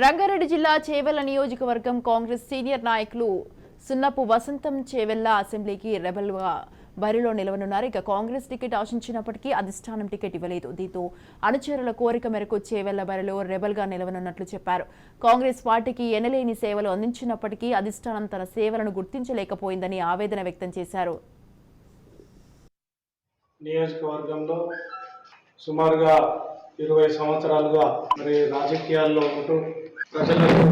రంగారెడ్డి జిల్లా చేవెళ్ల నియోజకవర్గం కాంగ్రెస్ సీనియర్ నాయకులు సున్నపు వసంతం చేవెళ్ల అసెంబ్లీకి రెబల్గా బరిలో నిలవనున్నారు. ఇక కాంగ్రెస్ టికెట్ ఆశించినప్పటికీ అధిష్టానం టికెట్ ఇవ్వలేదు. దీంతో అనుచరుల కోరిక మేరకు చేవెళ్ల బరిలో రెబల్గా నిలవనున్నట్లు చెప్పారు. కాంగ్రెస్ పార్టీకి ఎనలేని సేవలు అందించినప్పటికీ అధిష్టానం తన సేవలను గుర్తించలేకపోయిందని ఆవేదన వ్యక్తం చేశారు. నియోజకవర్గంలో సుమారుగా 20 సంవత్సరాలుగా మరి రాజకీయాల్లో ఉంటూ ప్రజలకు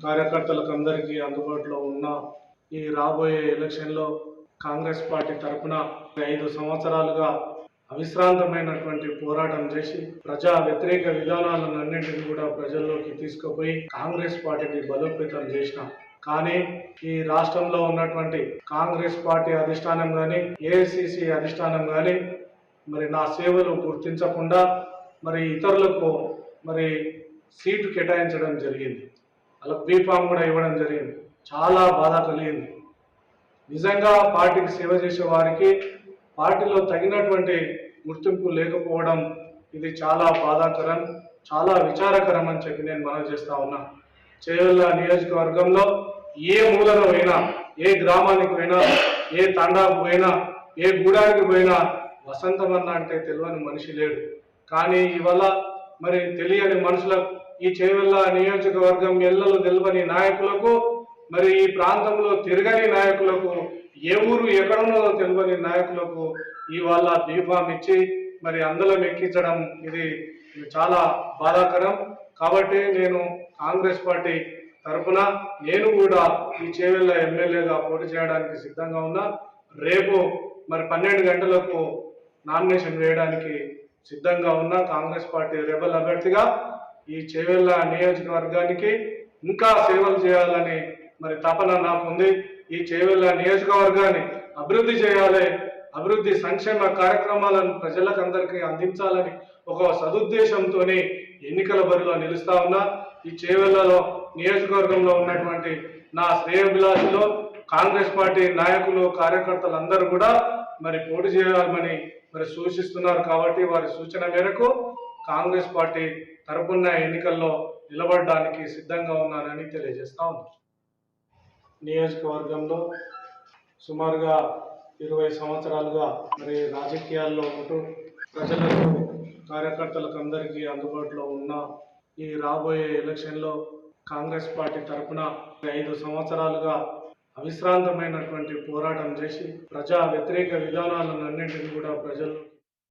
కార్యకర్తలకు అందరికీ అందుబాటులో ఉన్న ఈ రాబోయే ఎలక్షన్లో కాంగ్రెస్ పార్టీ తరఫున 5 సంవత్సరాలుగా అవిశ్రాంతమైనటువంటి పోరాటం చేసి ప్రజా వ్యతిరేక విధానాలన్నింటినీ కూడా ప్రజల్లోకి తీసుకుపోయి కాంగ్రెస్ పార్టీని బలోపేతం చేసిన కానీ ఈ రాష్ట్రంలో ఉన్నటువంటి కాంగ్రెస్ పార్టీ అధిష్టానం కానీ ఏఐసిసి అధిష్టానం కానీ మరి నా సేవలు గుర్తించకుండా మరి ఇతరులకు మరి సీటు కేటాయించడం జరిగింది. అలా బీఫామ్ కూడా ఇవ్వడం జరిగింది. చాలా బాధ కలిగింది. నిజంగా పార్టీకి సేవ చేసే వారికి పార్టీలో తగినటువంటి గుర్తింపు లేకపోవడం ఇది చాలా బాధాకరం, చాలా విచారకరం అని చెప్పి నేను మనవి చేస్తా ఉన్నా. చేవెళ్ల నియోజకవర్గంలో ఏ మూలను పోయినా, ఏ గ్రామానికి పోయినా, ఏ తండాకు పోయినా, ఏ గూడానికి పోయినా వసంతమన్న అంటే తెలియని మనిషి లేడు. కానీ ఇవాళ మరి తెలియని మనుషులకు ఈ చేవెళ్ల నియోజకవర్గం ఎల్లలు తెలియని నాయకులకు మరి ఈ ప్రాంతంలో తిరగని నాయకులకు ఏ ఊరు ఎక్కడున్నదో తెలియని నాయకులకు ఇవాళ బీఫామ్ ఇచ్చి మరి అందలం ఎక్కించడం ఇది చాలా బాధాకరం. కాబట్టి నేను కాంగ్రెస్ పార్టీ తరఫున నేను కూడా ఈ చేవెళ్ల ఎమ్మెల్యేగా పోటీ చేయడానికి సిద్ధంగా ఉన్నా. రేపు మరి 12 గంటలకు నామినేషన్ వేయడానికి సిద్ధంగా ఉన్న కాంగ్రెస్ పార్టీ రెబల్ అభ్యర్థిగా ఈ చేవెళ్ల నియోజకవర్గానికి ఇంకా సేవలు చేయాలని మరి తపన నాకుంది. ఈ చేవెళ్ల నియోజకవర్గాన్ని అభివృద్ధి చేయాలి, అభివృద్ధి సంక్షేమ కార్యక్రమాలను ప్రజలకు అందరికీ అందించాలని ఒక సదుద్దేశంతో ఎన్నికల బరిలో నిలుస్తా ఉన్నా. ఈ చేవెళ్లలో నియోజకవర్గంలో ఉన్నటువంటి నా శ్రేయోభిలాషులు కాంగ్రెస్ పార్టీ నాయకులు కార్యకర్తలందరూ కూడా మరి పోటీ చేయాలని మరి సూచిస్తున్నారు. కాబట్టి వారి సూచన మేరకు కాంగ్రెస్ పార్టీ తరపున ఎన్నికల్లో నిలబడడానికి సిద్ధంగా ఉన్నానని తెలియజేస్తా ఉన్నాను. నియోజకవర్గంలో సుమారుగా 20 సంవత్సరాలుగా మరి రాజకీయాల్లో ఉంటూ ప్రజలకు కార్యకర్తలకు అందరికీ అందుబాటులో ఉన్న ఈ రాబోయే ఎలక్షన్లో కాంగ్రెస్ పార్టీ తరఫున 5 సంవత్సరాలుగా అవిశ్రాంతమైనటువంటి పోరాటం చేసి ప్రజా వ్యతిరేక విధానాలన్నింటినీ కూడా ప్రజలు